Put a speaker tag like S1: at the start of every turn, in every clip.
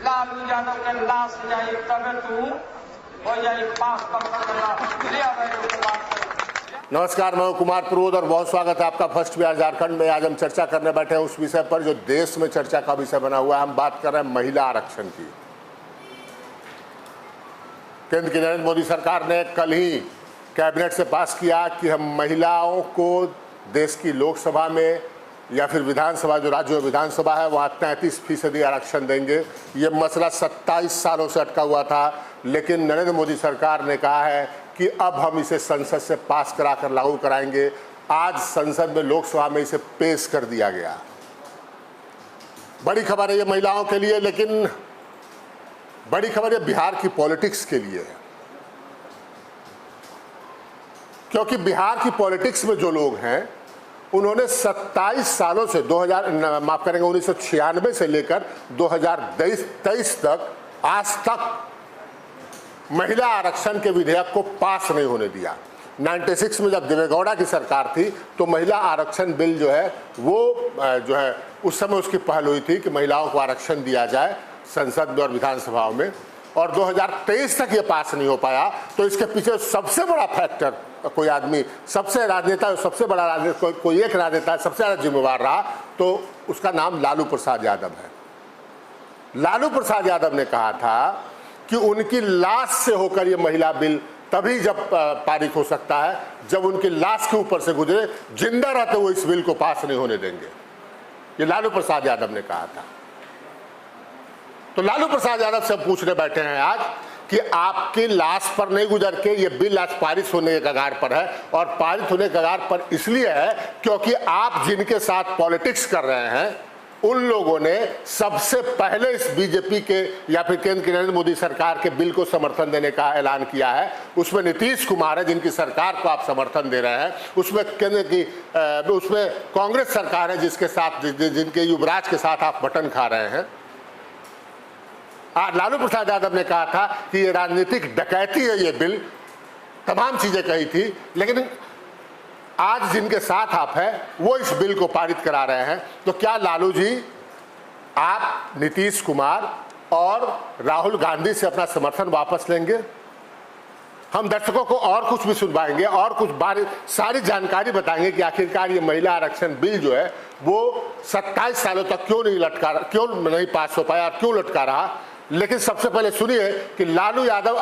S1: लालू यादव के लाश जाई तबे तू हो जाई 5% ले आवे के बात।
S2: नमस्कार, मैं कुमार प्रमोद और बहुत स्वागत है आपका फर्स्ट बिहार झारखंड में। आज हम चर्चा करने बैठे हैं उस विषय पर जो देश में चर्चा का विषय बना हुआ है। हम बात कर रहे हैं महिला आरक्षण की। केंद्र की नरेंद्र मोदी सरकार ने कल ही कैबिनेट से पास किया कि हम महिलाओं को देश की लोकसभा में या फिर विधानसभा, जो राज्य विधानसभा है, वहाँ 33% आरक्षण देंगे। ये मसला 27 सालों से अटका हुआ था, लेकिन नरेंद्र मोदी सरकार ने कहा है कि अब हम इसे संसद से पास कराकर लागू कराएंगे। आज संसद में, लोकसभा में इसे पेश कर दिया गया। बड़ी खबर है ये महिलाओं के लिए, लेकिन बड़ी खबर ये बिहार की पॉलिटिक्स के लिए है, क्योंककि बिहार की पॉलिटिक्स में जो लोग हैं उन्होंने 27 सालों से 1996 से लेकर 2023 तक आज तक महिला आरक्षण के विधेयक को पास नहीं होने दिया। 96 में जब देवेगौड़ा की सरकार थी तो महिला आरक्षण बिल जो है वो उस समय उसकी पहल हुई थी कि महिलाओं को आरक्षण दिया जाए संसद में और विधानसभाओं में, और 2023 तक ये पास नहीं हो पाया। तो इसके पीछे सबसे बड़ा फैक्टर कोई आदमी, सबसे बड़ा राजनेता, कोई एक राजनेता सबसे ज़्यादा जिम्मेवार रहा, तो उसका नाम लालू प्रसाद यादव है। लालू प्रसाद यादव ने कहा था कि उनकी लाश से होकर ये महिला बिल तभी जब पारित हो सकता है जब उनकी लाश के ऊपर से गुजरे, जिंदा रहते वो इस बिल को पास नहीं होने देंगे। ये लालू प्रसाद यादव ने कहा था। तो लालू प्रसाद यादव से पूछने बैठे हैं आज कि आपकी लाश पर नहीं गुजर के ये बिल आज पारित होने के कगार पर है, और पारित होने के कगार पर इसलिए है क्योंकि आप जिनके साथ पॉलिटिक्स कर रहे हैं उन लोगों ने सबसे पहले इस बीजेपी के या फिर केंद्र की नरेंद्र मोदी सरकार के बिल को समर्थन देने का ऐलान किया है। उसमें नीतीश कुमार है जिनकी सरकार को आप समर्थन दे रहे हैं, उसमें उसमें कांग्रेस सरकार है जिसके साथ, जिनके युवराज के साथ आप बटन खा रहे हैं। लालू प्रसाद यादव ने कहा था कि ये राजनीतिक डकैती है ये बिल, तमाम चीजें कही थी, लेकिन आज जिनके साथ आप हैं वो इस बिल को पारित करा रहे हैं। तो क्या लालू जी आप नीतीश कुमार और राहुल गांधी से अपना समर्थन वापस लेंगे? हम दर्शकों को और कुछ भी सुनवाएंगे और कुछ सारी जानकारी बताएंगे कि आखिरकार ये महिला आरक्षण बिल जो है वो 27 सालों तक क्यों नहीं पास हो पाया, क्यों लटका रहा। लेकिन सबसे पहले सुनिए कि लालू यादव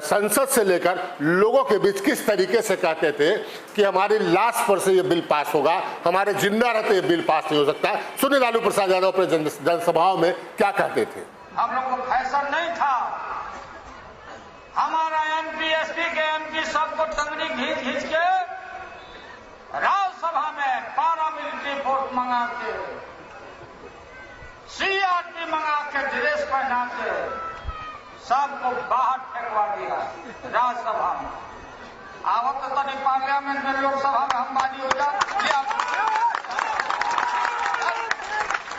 S2: संसद से लेकर लोगों के बीच किस तरीके से कहते थे कि हमारी लाश पर से ये बिल पास होगा, हमारे जिंदा रहते ये बिल पास नहीं हो सकता। सुनिए लालू प्रसाद यादव अपने जनसभाओं में क्या कहते थे।
S1: हम लोग को फैशन नहीं था, हमारा एमपी एसपी के एमपी सबको टंगड़ी घींच के राज्यसभा में पैरामिलिट्री फोर्स मंगा के, सीआरपी मंगा के, ड्रेस पहना के सबको बाहर फेंकवा दिया राज्यसभा में। आवत तो नहीं पार्लियामेंट में, लोकसभा में हम बाजी हो जाए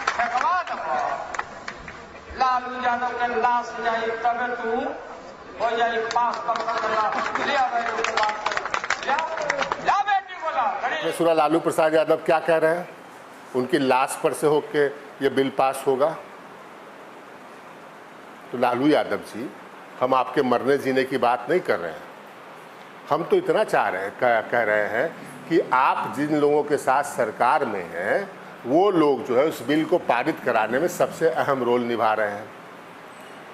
S1: फेंकवा दो। लालू यादव के लाश जाई तबे तू हो जाई 5% ले आवे के बात। या बेटी बोला
S2: सुना लालू प्रसाद यादव क्या कह रहे हैं, उनकी लाश पर से होके ये बिल पास होगा। तो लालू यादव जी, हम आपके मरने जीने की बात नहीं कर रहे हैं, हम तो इतना कह रहे हैं कि आप जिन लोगों के साथ सरकार में हैं वो लोग जो है उस बिल को पारित कराने में सबसे अहम रोल निभा रहे हैं।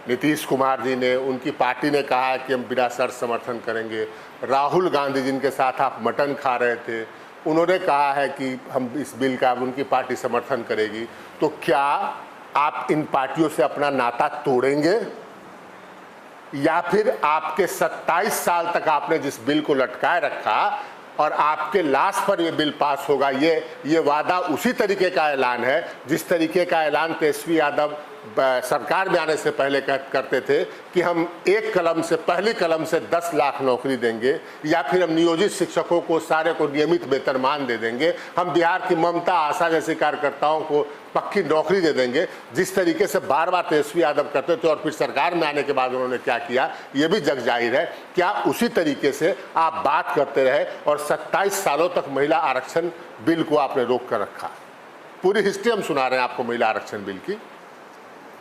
S2: नीतीश कुमार जी ने, उनकी पार्टी ने कहा है कि हम बिना शर्त समर्थन करेंगे। राहुल गांधी जिनके साथ आप मटन खा रहे थे, उन्होंने कहा है कि हम इस बिल का, उनकी पार्टी समर्थन करेगी। तो क्या आप इन पार्टियों से अपना नाता तोड़ेंगे, या फिर आपके 27 साल तक आपने जिस बिल को लटकाए रखा और आपके लाश पर ये बिल पास होगा, ये वादा उसी तरीके का ऐलान है जिस तरीके का ऐलान तेजस्वी यादव सरकार में आने से पहले करते थे कि हम पहली कलम से 10 लाख नौकरी देंगे, या फिर हम नियोजित शिक्षकों को सारे को नियमित वेतनमान दे देंगे, हम बिहार की ममता आशा जैसे कार्यकर्ताओं को पक्की नौकरी दे देंगे। जिस तरीके से बार बार तेजस्वी यादव करते थे और फिर सरकार में आने के बाद उन्होंने क्या किया ये भी जग जाहिर है। क्या उसी तरीके से आप बात करते रहे और 27 सालों तक महिला आरक्षण बिल को आपने रोक कर रखा? पूरी हिस्ट्री हम सुना रहे हैं आपको महिला आरक्षण बिल की।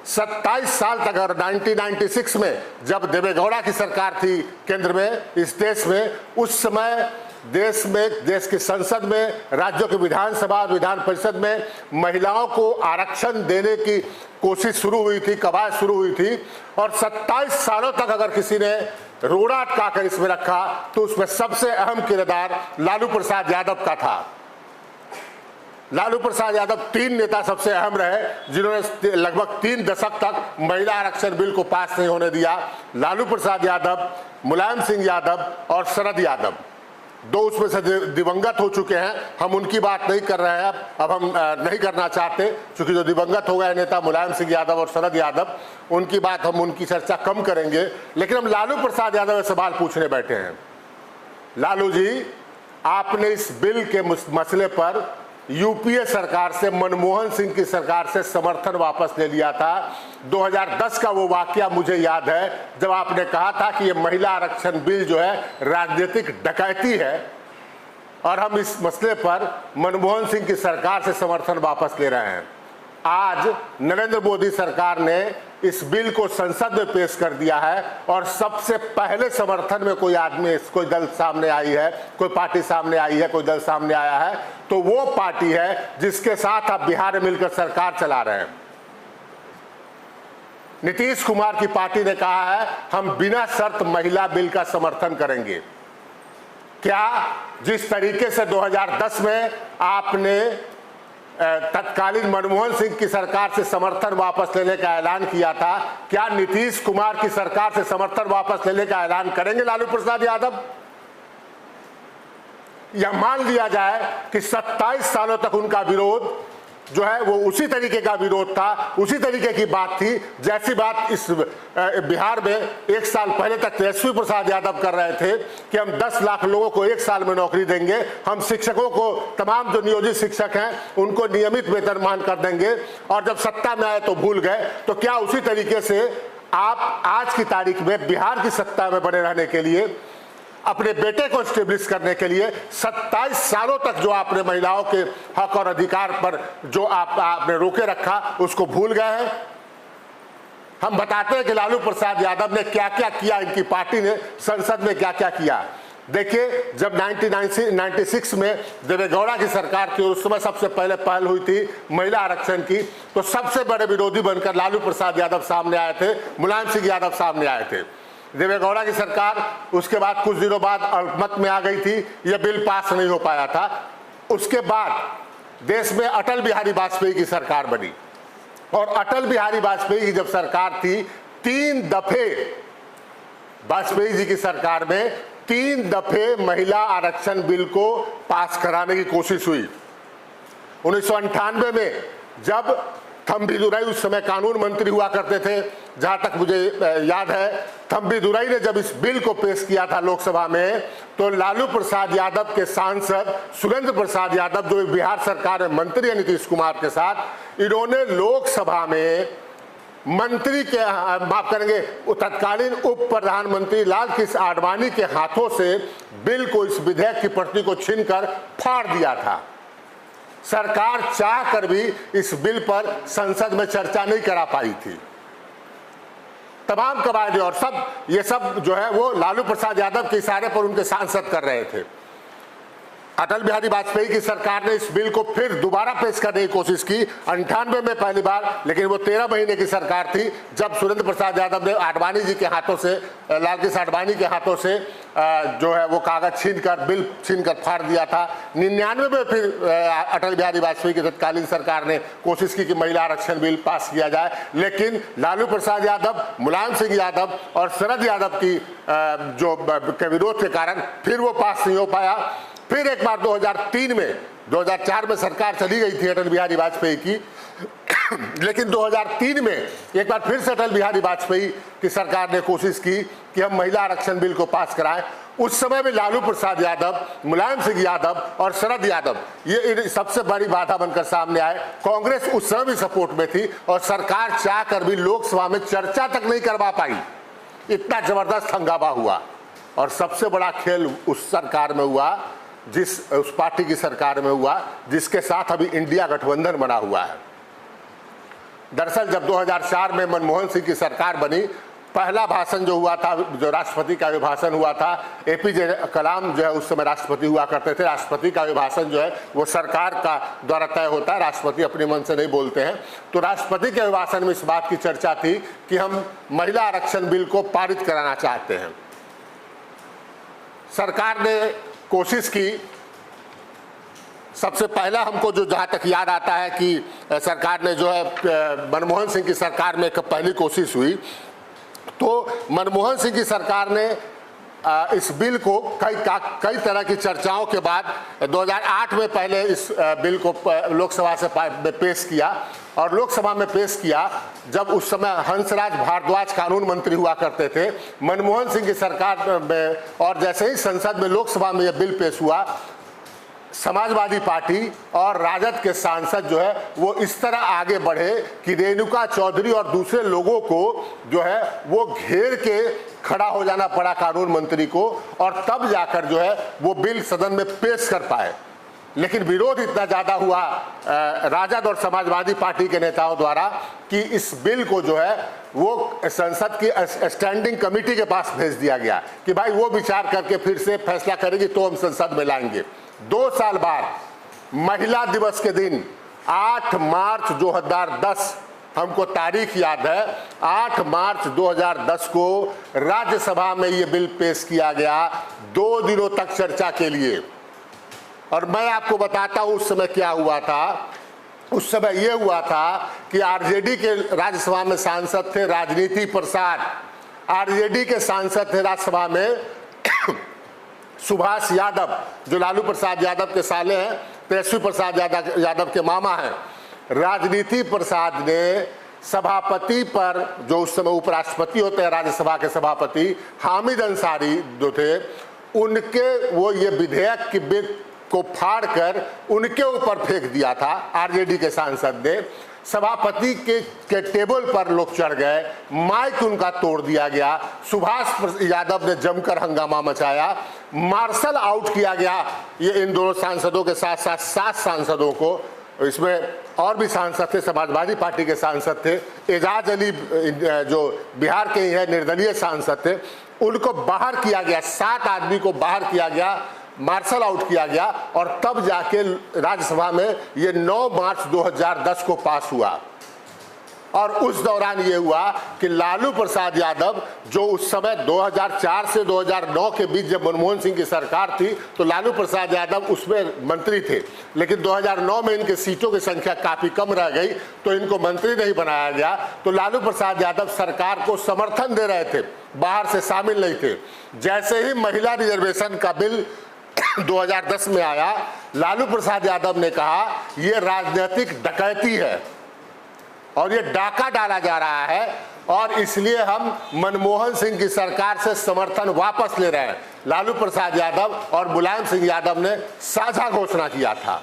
S2: 27 साल तक, और 1996 में जब देवेगौड़ा की सरकार थी केंद्र में इस देश में, उस समय देश की संसद में, राज्यों की विधानसभा विधान परिषद में महिलाओं को आरक्षण देने की कोशिश शुरू हुई थी, कवायद शुरू हुई थी। और 27 सालों तक अगर किसी ने रोड़ा अटका कर इसमें रखा तो उसमें सबसे अहम किरदार लालू प्रसाद यादव का था। लालू प्रसाद यादव 3 नेता सबसे अहम रहे जिन्होंने लगभग 3 दशक तक महिला आरक्षण बिल को पास नहीं होने दिया। लालू प्रसाद यादव, मुलायम सिंह यादव और शरद यादव। 2 उसमें से दिवंगत हो चुके हैं, हम उनकी बात नहीं कर रहे हैं, अब हम नहीं करना चाहते, क्योंकि जो दिवंगत हो गए नेता मुलायम सिंह यादव और शरद यादव, उनकी बात हम उनकी चर्चा कम करेंगे। लेकिन हम लालू प्रसाद यादव से सवाल पूछने बैठे हैं। लालू जी, आपने इस बिल के मसले पर यूपीए सरकार से, मनमोहन सिंह की सरकार से समर्थन वापस ले लिया था। 2010 का वो वाकया मुझे याद है जब आपने कहा था कि ये महिला आरक्षण बिल जो है राजनीतिक डकैती है, और हम इस मसले पर मनमोहन सिंह की सरकार से समर्थन वापस ले रहे हैं। आज नरेंद्र मोदी सरकार ने इस बिल को संसद में पेश कर दिया है, और सबसे पहले समर्थन में कोई आदमी, कोई दल सामने आई है, कोई पार्टी सामने आई है, कोई दल सामने आया है, तो वो पार्टी है जिसके साथ आप बिहार में मिलकर सरकार चला रहे हैं। नीतीश कुमार की पार्टी ने कहा है हम बिना शर्त महिला बिल का समर्थन करेंगे। क्या जिस तरीके से 2010 में आपने तत्कालीन मनमोहन सिंह की सरकार से समर्थन वापस लेने का ऐलान किया था, क्या नीतीश कुमार की सरकार से समर्थन वापस लेने का ऐलान करेंगे लालू प्रसाद यादव? यह मान लिया जाए कि 27 सालों तक उनका विरोध जो है वो उसी तरीके का विरोध था, उसी तरीके की बात थी जैसी बात इस बिहार में 1 साल पहले तक तेजस्वी प्रसाद यादव कर रहे थे कि हम 10 लाख लोगों को 1 साल में नौकरी देंगे, हम शिक्षकों को, तमाम जो नियोजित शिक्षक हैं उनको नियमित वेतनमान कर देंगे, और जब सत्ता में आए तो भूल गए। तो क्या उसी तरीके से आप आज की तारीख में बिहार की सत्ता में बने रहने के लिए, अपने बेटे को स्टेब्लिश करने के लिए 27 सालों तक जो आपने महिलाओं के हक और अधिकार पर जो आपने रोके रखा, उसको भूल गए हैं? हम बताते हैं कि लालू प्रसाद यादव ने क्या क्या किया, इनकी पार्टी ने संसद में क्या क्या किया। देखिए, जब 1996 में देवेगौड़ा की सरकार थी, उस समय सबसे पहले पहल हुई थी महिला आरक्षण की, तो सबसे बड़े विरोधी बनकर लालू प्रसाद यादव सामने आए थे, मुलायम सिंह यादव सामने आए थे। देवेगौड़ा की सरकार उसके बाद कुछ दिनों बाद अल्पमत में आ गई थी, यह बिल पास नहीं हो पाया था। उसके बाद देश में अटल बिहारी वाजपेयी की सरकार बनी, और अटल बिहारी वाजपेयी की जब सरकार थी, 3 दफे वाजपेयी जी की सरकार में 3 दफे महिला आरक्षण बिल को पास कराने की कोशिश हुई। 1998 में जब थम्बी दुराई, उस समय कानून मंत्री हुआ करते थे, जहां तक मुझे याद है, थम्बी दुराई ने जब इस बिल को पेश किया था लोकसभा में, तो लालू प्रसाद यादव के सांसद सुरेंद्र प्रसाद यादव, जो बिहार सरकार में मंत्री है नीतीश कुमार के साथ, इन्होंने लोकसभा में मंत्री के, माफ करेंगे, तत्कालीन उप प्रधानमंत्री लाल कृष्ण आडवाणी के हाथों से बिल को, इस विधेयक की प्रति को छीनकर फाड़ दिया था। सरकार चाह कर भी इस बिल पर संसद में चर्चा नहीं करा पाई थी। तमाम कवायदे और सब, ये सब जो है वो लालू प्रसाद यादव के इशारे पर उनके सांसद कर रहे थे। अटल बिहारी वाजपेयी की सरकार ने इस बिल को फिर दोबारा पेश करने की कोशिश की 98 में पहली बार, लेकिन वो 13 महीने की सरकार थी जब सुरेंद्र प्रसाद यादव ने आडवाणी जी के हाथों से, लाल कृष्ण आडवाणी के हाथों से जो है वो कागज छीनकर, बिल छीनकर फाड़ दिया था। 99 में फिर अटल बिहारी वाजपेयी की तत्कालीन सरकार ने कोशिश की कि महिला आरक्षण बिल पास किया जाए, लेकिन लालू प्रसाद यादव, मुलायम सिंह यादव और शरद यादव की जो के विरोध के कारण फिर वो पास नहीं हो पाया। फिर एक बार 2003 में, 2004 में सरकार चली गई थी अटल बिहारी वाजपेयी की, लेकिन 2003 में एक बार फिर से अटल बिहारी वाजपेयी की सरकार ने कोशिश की कि हम महिला आरक्षण बिल को पास कराएं। उस समय में लालू प्रसाद यादव, मुलायम सिंह यादव और शरद यादव ये सबसे बड़ी बाधा बनकर सामने आए। कांग्रेस उस समय भी सपोर्ट में थी, और सरकार चाह कर भी लोकसभा में चर्चा तक नहीं करवा पाई, इतना जबरदस्त हंगामा हुआ। और सबसे बड़ा खेल उस सरकार में हुआ, उस पार्टी की सरकार में हुआ जिसके साथ अभी इंडिया गठबंधन बना हुआ है। दरअसल जब 2004 में मनमोहन सिंह की सरकार बनी, पहला भाषण जो हुआ था, जो राष्ट्रपति का अभिभाषण हुआ था, एपीजे कलाम जो है उस समय राष्ट्रपति हुआ करते थे। राष्ट्रपति का अभिभाषण जो है वो सरकार का द्वारा तय होता है, राष्ट्रपति अपने मन से नहीं बोलते हैं। तो राष्ट्रपति के अभिभाषण में इस बात की चर्चा थी कि हम महिला आरक्षण बिल को पारित कराना चाहते हैं। सरकार ने कोशिश की। सबसे पहला हमको जो जहाँ तक याद आता है कि सरकार ने जो है मनमोहन सिंह की सरकार में एक पहली कोशिश हुई, तो मनमोहन सिंह की सरकार ने इस बिल को कई तरह की चर्चाओं के बाद 2008 में पहले इस बिल को लोकसभा से पेश किया। और लोकसभा में पेश किया जब उस समय हंसराज भारद्वाज कानून मंत्री हुआ करते थे मनमोहन सिंह की सरकार में। और जैसे ही संसद में, लोकसभा में यह बिल पेश हुआ, समाजवादी पार्टी और राजद के सांसद जो है वो इस तरह आगे बढ़े कि रेणुका चौधरी और दूसरे लोगों को जो है वो घेर के खड़ा हो जाना पड़ा कानून मंत्री को, और तब जाकर जो है वो बिल सदन में पेश कर पाए। लेकिन विरोध इतना ज़्यादा हुआ राजद और समाजवादी पार्टी के नेताओं द्वारा कि इस बिल को जो है वो संसद की स्टैंडिंग कमेटी के पास भेज दिया गया कि भाई वो विचार करके फिर से फैसला करेगी तो हम संसद में लाएंगे। 2 साल बाद महिला दिवस के दिन 8 मार्च 2010, हमको तारीख याद है, 8 मार्च 2010 को राज्यसभा में ये बिल पेश किया गया 2 दिनों तक चर्चा के लिए। और मैं आपको बताता हूं उस समय क्या हुआ था। उस समय ये हुआ था कि आरजेडी के राज्यसभा में सांसद थे राजनीति प्रसाद, आरजेडी के सांसद थे राज्यसभा में सुभाष यादव, जो लालू प्रसाद यादव के साले हैं, तेजस्वी प्रसाद यादव के मामा हैं। राजनीति प्रसाद ने सभापति पर, जो उस समय उपराष्ट्रपति होते हैं राज्यसभा के सभापति, हामिद अंसारी जो थे, उनके वो ये विधेयक की बिल को फाड़कर उनके ऊपर फेंक दिया था। आरजेडी के सांसद ने, सभापति के टेबल पर लोग चढ़ गए, माइक उनका तोड़ दिया गया, सुभाष यादव ने जमकर हंगामा मचाया, मार्शल आउट किया गया ये इन दोनों सांसदों के साथ साथ 7 सांसदों को। इसमें और भी सांसद थे, समाजवादी पार्टी के सांसद थे, एजाज अली जो बिहार के ही है निर्दलीय सांसद थे, उनको बाहर किया गया, 7 आदमी को बाहर किया गया, मार्शल आउट किया गया। और तब जाके राज्यसभा में ये 9 मार्च 2010 को पास हुआ। और उस दौरान ये हुआ कि लालू प्रसाद यादव, जो उस समय 2004 से 2009 के बीच जब मनमोहन सिंह की सरकार थी तो लालू प्रसाद यादव उसमें मंत्री थे, लेकिन 2009 में इनके सीटों की संख्या काफ़ी कम रह गई तो इनको मंत्री नहीं बनाया गया। तो लालू प्रसाद यादव सरकार को समर्थन दे रहे थे, बाहर से शामिल नहीं थे। जैसे ही महिला रिजर्वेशन का बिल 2010 में आया, लालू प्रसाद यादव ने कहा यह राजनीतिक डकैती है और ये डाका डाला जा रहा है, और इसलिए हम मनमोहन सिंह की सरकार से समर्थन वापस ले रहे हैं। लालू प्रसाद यादव और मुलायम सिंह यादव ने साझा घोषणा किया था।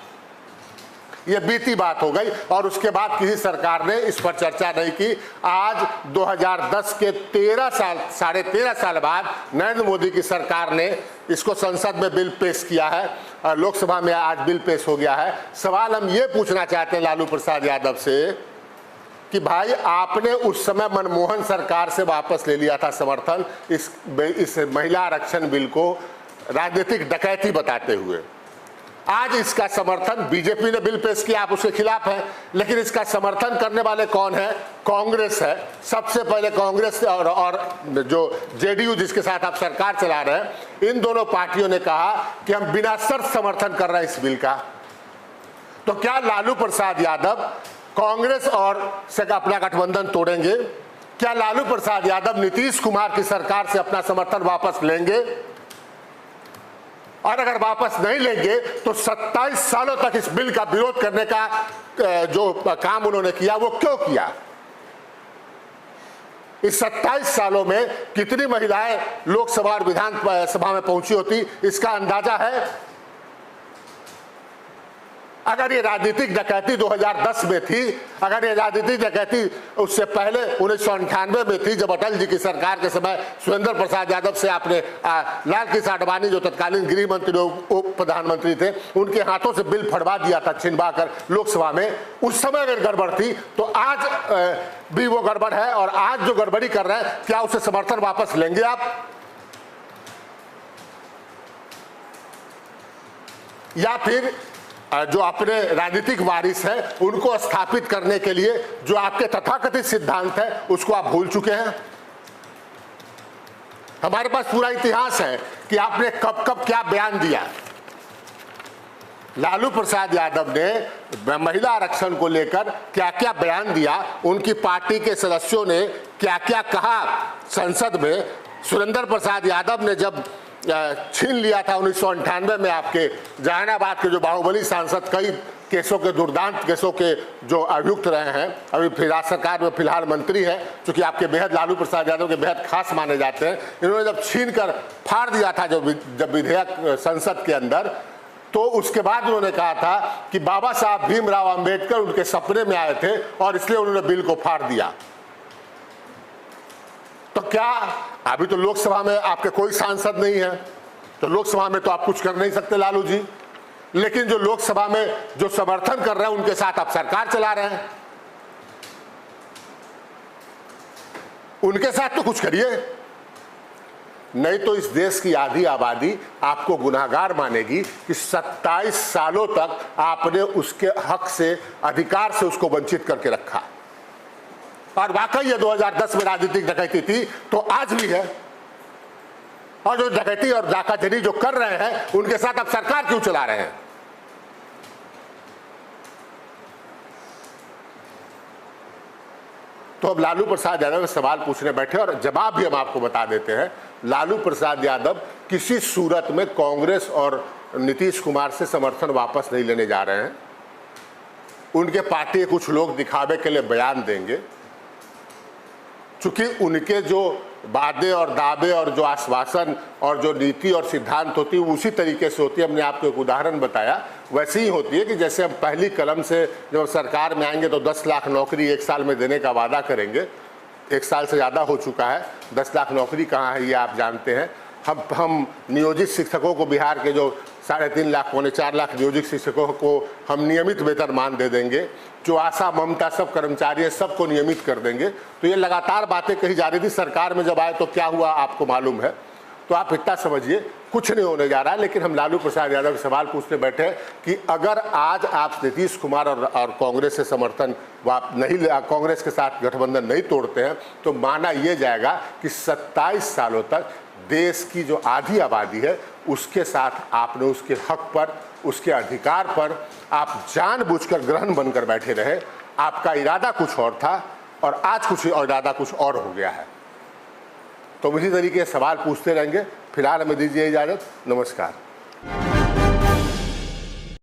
S2: ये बीती बात हो गई और उसके बाद किसी सरकार ने इस पर चर्चा नहीं की। आज 2010 के 13 साल बाद नरेंद्र मोदी की सरकार ने इसको संसद में बिल पेश किया है, लोकसभा में आज बिल पेश हो गया है। सवाल हम ये पूछना चाहते हैं लालू प्रसाद यादव से कि भाई आपने उस समय मनमोहन सरकार से वापस ले लिया था समर्थन इस महिला आरक्षण बिल को राजनीतिक डकैती बताते हुए। आज इसका समर्थन बीजेपी ने बिल पेश किया, आप उसके खिलाफ हैं, लेकिन इसका समर्थन करने वाले कौन है? कांग्रेस है। सबसे पहले कांग्रेस और जो जेडीयू जिसके साथ आप सरकार चला रहे हैं, इन दोनों पार्टियों ने कहा कि हम बिना शर्त समर्थन कर रहे हैं इस बिल का। तो क्या लालू प्रसाद यादव कांग्रेस और से अपना गठबंधन तोड़ेंगे? क्या लालू प्रसाद यादव नीतीश कुमार की सरकार से अपना समर्थन वापस लेंगे? और अगर वापस नहीं लेंगे तो 27 सालों तक इस बिल का विरोध करने का जो काम उन्होंने किया वो क्यों किया? इस 27 सालों में कितनी महिलाएं लोकसभा और विधान सभा में पहुंची होती, इसका अंदाजा है? अगर ये राजनीतिक डकैती 2010 में थी, अगर ये राजनीतिक डकैती उससे पहले 1998 में थी, जब अटल जी की सरकार के समय सुरेंद्र प्रसाद यादव से आपने लाल कृष्ण आडवाणी जो तत्कालीन गृह मंत्री उप प्रधानमंत्री थे, उनके हाथों से बिल फड़वा दिया था छिनवा कर लोकसभा में, उस समय अगर गड़बड़ थी तो आज भी वो गड़बड़ है। और आज जो गड़बड़ी कर रहे हैं, क्या उसे समर्थन वापस लेंगे आप, या फिर जो अपने राजनीतिक वारिस हैं उनको स्थापित करने के लिए जो आपके तथाकथित सिद्धांत है उसको आप भूल चुके हैं? हमारे पास पूरा इतिहास है कि आपने कब कब क्या बयान दिया। लालू प्रसाद यादव ने महिला आरक्षण को लेकर क्या क्या बयान दिया, उनकी पार्टी के सदस्यों ने क्या क्या कहा संसद में। सुरेंद्र प्रसाद यादव ने जब छीन लिया था 1998 में आपके जहानाबाद के जो बाहुबली सांसद, कई केसों के दुर्दांत केसों के जो अभियुक्त रहे हैं, अभी फिलहाल सरकार में फिलहाल मंत्री है, क्योंकि आपके बेहद लालू प्रसाद यादव के बेहद खास माने जाते हैं, इन्होंने जब छीन कर फाड़ दिया था जब विधेयक संसद के अंदर, तो उसके बाद उन्होंने कहा था कि बाबा साहब भीमराव अंबेडकर उनके सपने में आए थे और इसलिए उन्होंने बिल को फाड़ दिया। तो क्या अभी तो लोकसभा में आपके कोई सांसद नहीं है, तो लोकसभा में तो आप कुछ कर नहीं सकते लालू जी, लेकिन जो लोकसभा में जो समर्थन कर रहे हैं उनके साथ आप सरकार चला रहे हैं, उनके साथ तो कुछ करिए, नहीं तो इस देश की आधी आबादी आपको गुनाहगार मानेगी कि 27 सालों तक आपने उसके हक से, अधिकार से उसको वंचित करके रखा। और वाकई ये 2010 में राजनीतिक डकैती थी तो आज भी है, और जो डकैती और डाकाचरी जो कर रहे हैं उनके साथ आप सरकार क्यों चला रहे हैं? तो अब लालू प्रसाद यादव सवाल पूछने बैठे और जवाब भी हम आपको बता देते हैं। लालू प्रसाद यादव किसी सूरत में कांग्रेस और नीतीश कुमार से समर्थन वापस नहीं लेने जा रहे हैं। उनके पार्टी के कुछ लोग दिखावे के लिए बयान देंगे, चूंकि उनके जो वादे और दावे और जो आश्वासन और जो नीति और सिद्धांत होती है उसी तरीके से होती है। हमने आपको एक उदाहरण बताया, वैसे ही होती है कि जैसे हम पहली कलम से जब सरकार में आएंगे तो 10 लाख नौकरी 1 साल में देने का वादा करेंगे। 1 साल से ज़्यादा हो चुका है, 10 लाख नौकरी कहाँ है ये आप जानते हैं। हम नियोजित शिक्षकों को, बिहार के जो 3.5 लाख पौने 4 लाख नियोजित शिक्षकों को हम नियमित वेतनमान दे देंगे। जो आशा ममता सब कर्मचारी है सबको नियमित कर देंगे। तो ये लगातार बातें कही जा रही थी, सरकार में जब आए तो क्या हुआ आपको मालूम है। तो आप इतना समझिए कुछ नहीं होने जा रहा है। लेकिन हम लालू प्रसाद यादव से सवाल पूछने बैठे हैं कि अगर आज आप नीतीश कुमार और कांग्रेस से समर्थन नहीं, कांग्रेस के साथ गठबंधन नहीं तोड़ते हैं तो माना यह जाएगा कि 27 सालों तक देश की जो आधी आबादी है उसके साथ आपने उसके हक पर, उसके अधिकार पर आप जानबूझकर ग्रहण बनकर बैठे रहे। आपका इरादा कुछ और था और आज कुछ इरादा कुछ और हो गया है। तो इसी तरीके से सवाल पूछते रहेंगे। फिलहाल हमें दीजिए इजाजत, नमस्कार।